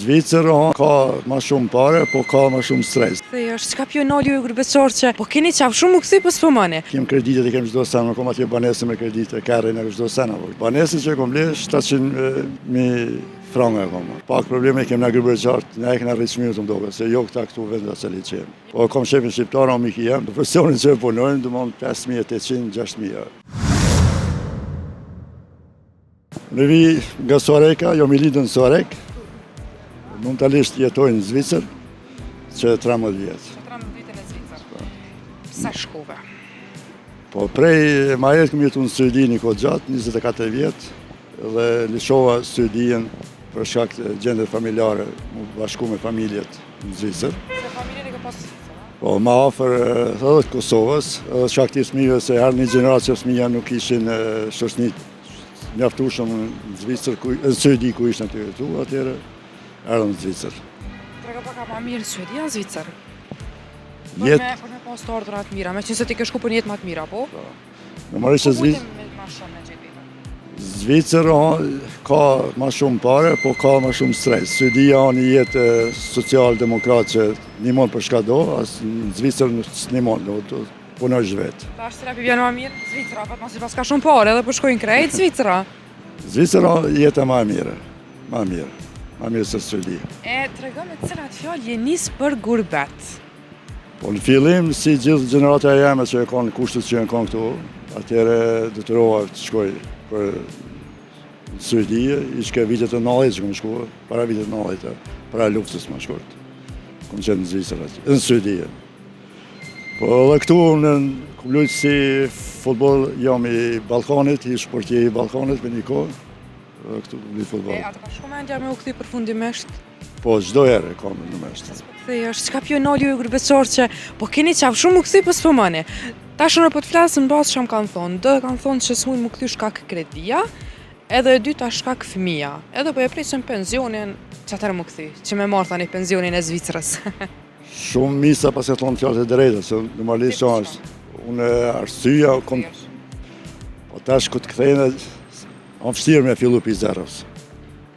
Zvicër ka ma shumë pare, po ka ma shumë stres. Çka pjonali ju grubeqor që po keni qaf shumë u këthy, po s'po mani? Kem kreditet e kem çdo sen, më kom atje banesë me kredite, kërrej në çdo sen. Banesën që kom ble 700.000 franga akoma. Pak probleme kem në grubeqart, ne e kena rritshmirë të mdoka, se jo këta këtu venda se li qemë. Po kom shefin shqiptar, o miki jem, profesionin që punojnë, du mon 5.800, 6.000. Në vi nga Suareka, jo mi lidën në Suarek, momentalisht jetojnë në Zvicër, që 13 vjetë. 13 vite në Zvicër. Sa shkove? Po prej ma jetë këm jetu në Suedi një kohë gjatë, 24 vjetë, dhe lishova Suedien për shkak të gjendje familjare, mu bashku me familjet në Zvicër. Se familjen e ka pasë Zvicër? Po ma afer edhe të Kosovës, edhe shkak të fëmijëve se herë një gjeneracion fëmija nuk ishin shoqënit mjaftueshëm në Zvicër, në Suedi ku ishën të jetu, atjere erdhëm në Zvicër. Trega pak ma mirë në Suedi, në Zvicër? Për me pas të ardhërat mira, me qënë se ti ke shku për një jetë ma të mira, po? Normalisht Zvicër ka ma shumë pare, po ka ma shumë stres. Suedia një jetë social-demokrat që nimon për shka do, as në Zvicër nimon, punojsh vetë. Ta është terapi vjenë ma mirë Zvicra, pat mos i pas ka shumë pare edhe për shkojnë krejt Zvicra. Zvicra jetë ma mirë se Suedia. Trego me cilat fjallë je nisë për gurbet? Po në fillim, si gjithë gjenerata e jeme që e konë kushtet që e konë këtu, atjere detyrova të shkoj për Suedi, ishke vitet e 90 që këmë shku, para vitet e 90, para luftës më shkurt. Këmë qenë në Zvicër atje, në Suedi. Po edhe këtu në këmë lujtë si futbol, jam i Balkanit, i shportje i Balkanit për një kohë, edhe këtu këmë lujtë futbol. Atë ka shku mendja me u këthi përfundimisht? Po, gjdo herë kam në meshtë. Çka pjonali ju grubeqor që po keni qaf shumë u këthi, po s'po mani? Tash në po të flasë në basë që më kanë thonë, dhe kanë thonë që s'mujnë më këthy shkak kredia, edhe e dyta shkak fëmija, edhe po e preqen pensionin, që atërë më këthy, që me marrë thani pensionin e Zvicrës. Shumë misa pas e thonë fjallët e drejta, se normalisht që është, unë arsyeja, po tash këtë këthejnë, am fështirë me fillu pi zerës.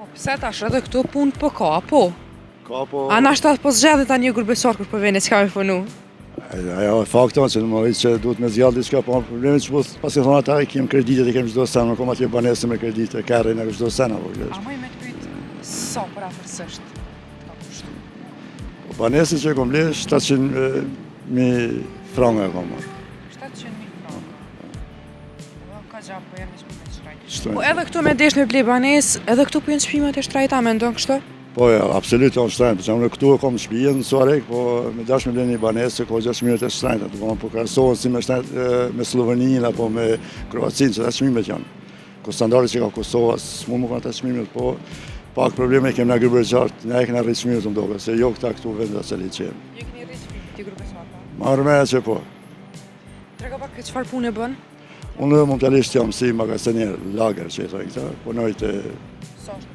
Po pëse tash edhe këtu punë po ka, po? Ka po... A na shtatë po zgjedhë ta një grubeqor kër po vene, që ka me punu? Ajo e fakton që normalisht që duhet me zgjallë diçka, po problemet që pas e thonë ata, kem kreditet e kem çdo sen, më kom atje banesë me kredite, kërrej në çdo sen. A moj me të pyet sa për afërsisht? Banesën që kom ble 700.000 franga kom marrë. 700.000 franga? Ka gjabë po jenë një shpimet shtrajt. Po edhe këtu me desh me ble banesë, edhe këtu po jenë shpimet e shtrajta, me ndonë kështë? Po, absolut janë shtrajnë, për që këtu e kom shpijen në Suarek, po me dash me ble një banesë që ka 6.000 e shtrajnë, po krahasohen si me Sloveninë apo me Kroacinë, që 8.000 janë. Ko standardet që ka Kosova, s'mu më kanë 8.000, po pak probleme kem në grubeqart, ne e kena rritshmirë të mdoka, se jo këta këtu venda se li qemë. Ju keni rritshmirë ti grubeqart, po? Marrë me që po. Trega pak çfarë punë bën? Unë momentalisht jam si magazinier lager që i thojnë këta, punoj të... Sa është?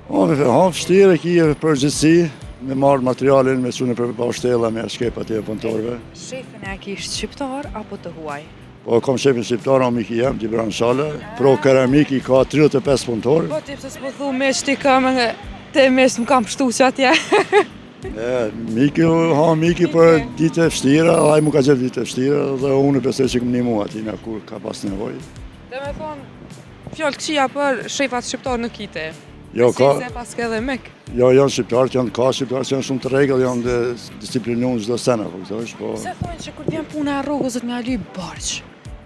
Fështirë e kije përgjithsi, me marrë materialin, me qune për pashtella, me shkep atje e punëtorve. Shefin e kishtë shqiptar apo të huaj? Po, kom shefin shqiptar, o miki jem, Gjibran Shale, pro keramik i ka 35 punëtor. Po, ti pëse s'po thu me që ti kam, te mes më kam pështu që atje. Miki për ditë e fështira, dhe mu ka gjithë ditë e fështira, dhe unë pëse që këm një mua ati, me kur ka pas nevoj. Dhe me thonë, fjallë këqia për shefat shqiptar në kite. Jo, ka... Se pas ke dhe mek. Jo, janë shqiptarë, janë ka shqiptarë që janë shumë të regull, janë disiplinuar çdo sena, po këtosh, po... Se thonë që kur vjen puna e rrugës, të mja lyj barq,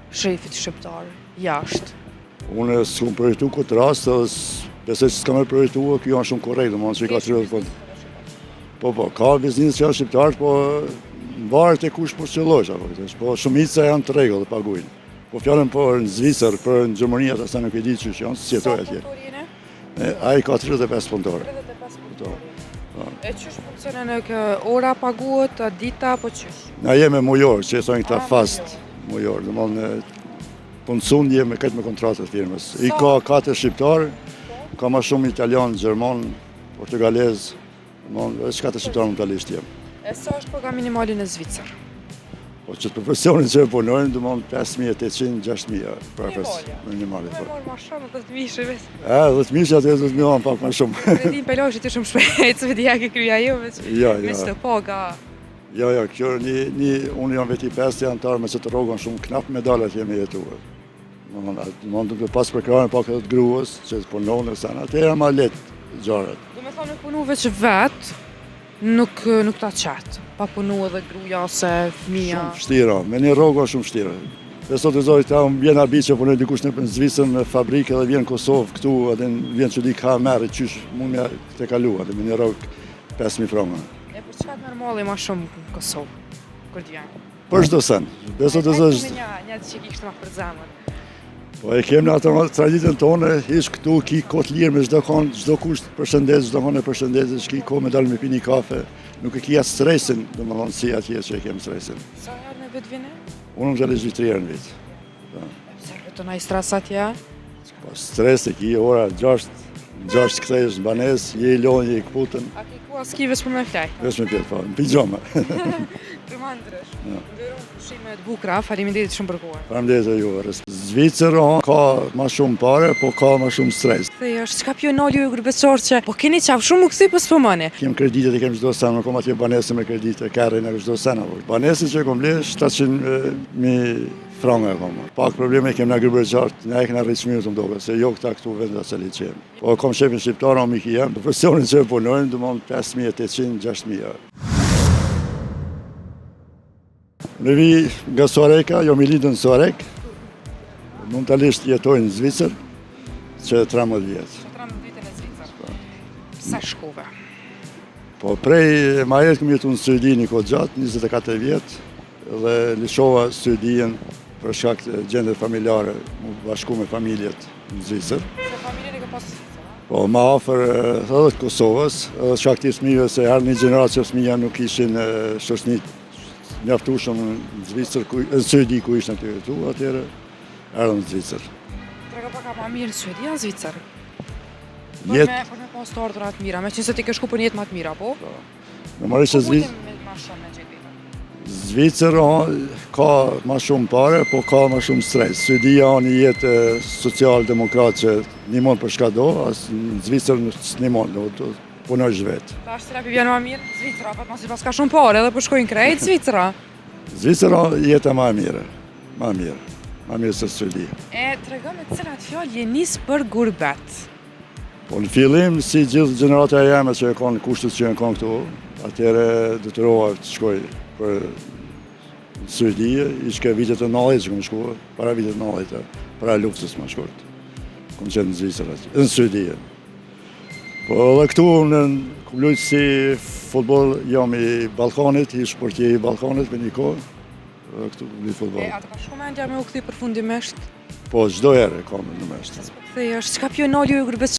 shefit shqiptar, jashtë. Unë s'kom përjetu këtë rast, besoj që s'kam e përjetu, kjo janë shumë korrekt, do që i ka 30 këtë. Po, ka biznis që janë shqiptarë, po varet e kush po qëllosh, apo këtosh, po shumica janë të regull dhe paguajnë. Po fjallën për në Zvicër, për në Gjermani, ata sa nuk e di që janë, si jetoj atje. A i ka 35 punëtorë. 35 punëtorë. E qysh funksionen e ora paguhet, dita, apo qysh? Na jeme mujor, që e thonjë këta fast mujor. Dhe mëllë punësun jeme këtë me kontratët firmës. I ka 4 shqiptarë, ka ma shumë italian, gjerman, portugalez, që 4 shqiptarë mentalisht jem. E sa është paga minimali në Zvicër? Po që të profesionin që e punojnë, du mon 5.800, 6.000 profes. Minimale. Po morë ma shumë, 10.000 veç. 10.000 që atë 10.000 pak ma shumë. Kredim pelojshit të shumë shpejt, se vëdi ke kryja jo, veç Ja. të paga. Jo, kjo unë jam veti 5 antarë me që të rogon shumë knap medalet jemi jetuar. Mund të pas përkrarën pak edhe të gruës, që të punonë e sana, atë e ma letë gjarët. Do me thonë me punu veç vetë, nuk ta qatë. Pa punu edhe gruja ose fëmija. Shumë vështira, me një rogo shumë vështira. Dhe sot e zoj ta vjen abi që punoj dikush në Zvicër në fabrikë edhe vjen Kosovë këtu, edhe vjen që di ka merë, qysh mund me të kalu, edhe me një rogë 5.000 franca. E për çka të normali ma shumë në Kosovë, kur t'vjen? Për çdo sen. Dhe sot e zoj. Një që kishtë ma për zemër. Po e kemë në atë traditën tonë, ish këtu ki kotë lirë me çdo kusht përshëndet, çdo hone përshëndet, ki ko me dalë me pi një kafe. Nuk e kia stresin, do më thonë si atje që e kemë stresin. Sa herë në vetë vine? Unë më gjallë zhvitrierë në vitë. Pse të na i stres atje? Po stres e ki ora 6 këthesh në banes, je i lojnë, je i këputën. A ki ku as ki veç për me flaj? Vesh me pjetë, po, në pijama. Të mandrësh. Ndërën pushime të bukra, faleminderit shumë për kohën. Faleminderit e juve. Zvicër ka ma shumë pare, po ka ma shumë stres. Dhe është çka pionali ju grupesor që po keni qaf shumë u kthi pas po mane. Kem kreditet e kem çdo sen, nuk kom atje banesë me kredite, kërrin e çdo sen. Banesën që kom ble 700.000 franca kom. Pak probleme kem në Agribergjartë, ne e kena rritshmirë të mdoke, se jo këta këtu vend asë li qenë. Po kom shefin shqiptar, o miki jem, profesionin që e punojnë, du mon 5.800, 6.000. Në vi nga Suareka, jo mi lidën në Suarek, momentalisht jetojnë në Zvicër, që 13 vjetë. 13 vite në Zvicër. Sa shkove? Po prej ma jetë këmë jetu në Suedi një kohë gjatë, 24 vjetë, dhe lishova Suedien për shkak të gjendje familjare, mu bashku me familjet në Zvicër. Se familjen e ka pasë Zvicër, a? Po ma afer edhe të Kosovës, edhe shkak të fëmijëve se herë një gjeneratë që fëmija nuk ishin shoqënit mjaftueshëm në Zvicër, në Suedi ku ishën të jetu, atyre erdhën në Zvicër. Trega pak ma mirë në Suedi a në Zvicër? Jetë, Për me pas të ardhura të mira, me qënë se ti ke shku për jetë ma të mira, po? në marisht që Po me ma shumë me gjithë vetëm. Zvicër ka ma shumë pare, po ka ma shumë stres. Suedia një jetë social-demokrat që nimon për shka do, as në Zvicër nimon, do punojsh vetë. Ta është terapi vjenë ma mirë Zvicra, pat mos i pas ka shumë pare edhe për shkojnë krejt Zvicra. Zvicër jetë ma mirë se Suedia. E trega me cilat fjallë je nisë për gurbet. Po në fillim, si gjithë gjenerata e jeme që e kanë kushtet që e kanë këtu, atyre detyrova të shkoj për Suedi, ishke vitet e 90 që kom shku, para vitet 90, para luftës më shkurt. Kom qenë në Zvicër, në Suedi. Po edhe këtu në kom lujtë si futbol, jam i Balkanit, i shportje i Balkanit me një kohë, edhe këtu kom lujtë futbol. E atë ka shumë mendja me u kthi përfundimisht? Po çdo herë kam në mesht. Kthej është çka pionali ju grupesor